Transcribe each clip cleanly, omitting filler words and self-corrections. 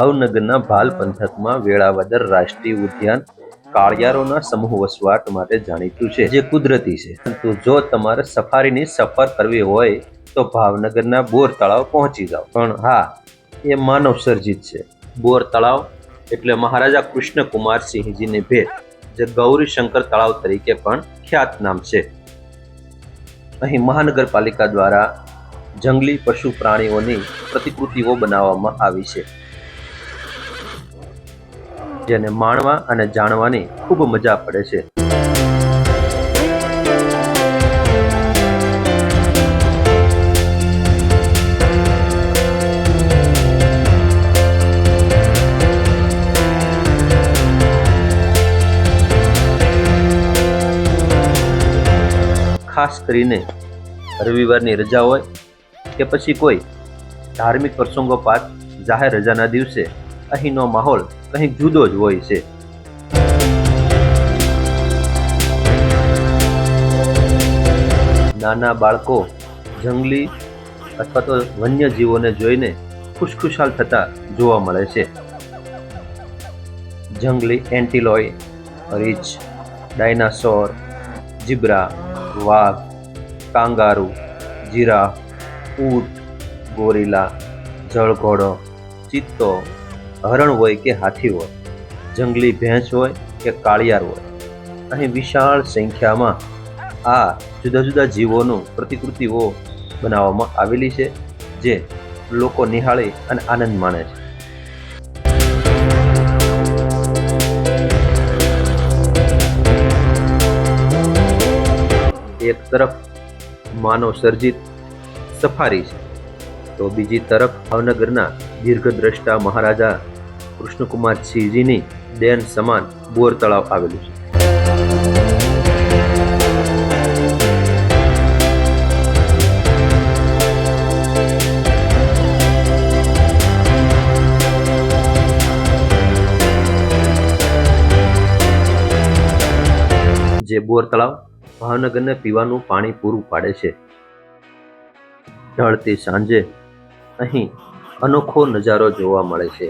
ભાવનગરના ભાલ પંથકમાં વેળાવદર રાષ્ટ્રીય ઉદ્યાન કાળિયારોના સમૂહ વસવાટ માટે જાણીતું છે, જે કુદરતી છે. પરંતુ જો તમારે સફારીની સફર કરવી હોય તો ભાવનગરના બોર તળાવ પહોંચી જાઓ. પણ હા, એ માનવ સર્જિત છે. બોર તળાવ એટલે મહારાજા કૃષ્ણકુમારસિંહજીની ભેટ, જે ગૌરીશંકર તળાવ તરીકે પણ ખ્યાત નામ છે. અહીં મહાનગરપાલિકા દ્વારા જંગલી પશુ પ્રાણીઓની પ્રતિકૃતિઓ બનાવવામાં આવી છે, જેને માણવા અને જાણવાની ખૂબ મજા પડે છે. ખાસ કરીને રવિવારની રજા હોય કે પછી કોઈ ધાર્મિક પ્રસંગોપાત જાહેર રજાના દિવસે અહીંનો માહોલ કંઈક જુદો જ હોય છે. નાના બાળકો જંગલી અથવા તો વન્ય જીવોને જોઈને ખુશખુશાલ થતા જોવા મળે છે. જંગલી એન્ટિલોય, રીંછ, ડાયનાસોર, ઝીબ્રા, વાઘ, કાંગારૂ, જીરાફ, ઊંટ, ગોરીલા, જળઘોડો, ચિત્તો, હરણ હોય કે હાથી હોય, જંગલી ભેંસ હોય કે કાળિયાર હોય, અહીં વિશાળ સંખ્યામાં આ જુદા જુદા જીવોનું પ્રતિકૃતિઓ બનાવવામાં આવેલી છે, જે લોકો નિહાળી અને આનંદ માણે છે. એક તરફ માનવ સર્જિત સફારી છે, તો બીજી તરફ ભાવનગરના દીર્ઘદ્રષ્ટા મહારાજા કૃષ્ણકુમારસિંહજીની દેન સમાન બોર તળાવ આવેલું છે. જે બોર તળાવ ભાવનગરને પીવાનું પાણી પૂરું પાડે છે. ઢળતી સાંજે અહીં અનોખો નજારો જોવા મળે છે,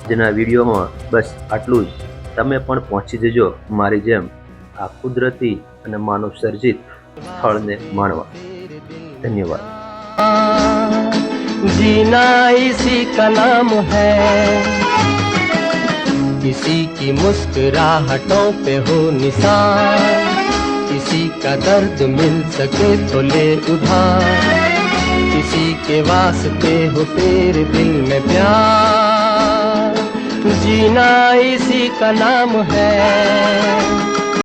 જેના વિડીયોમાં બસ આટલું જ. તમે પણ પહોંચી જજો મારી જેમ આ કુદરતી અને માનવ સર્જિત સ્થળને માણવા. ધન્યવાદ. जीना इसी का नाम है, किसी की मुस्कुराहटों पे हो निशान, किसी का दर्द मिल सके तो ले उधार, किसी के वास्ते हो तेरे दिल में प्यार, जीना इसी का नाम है.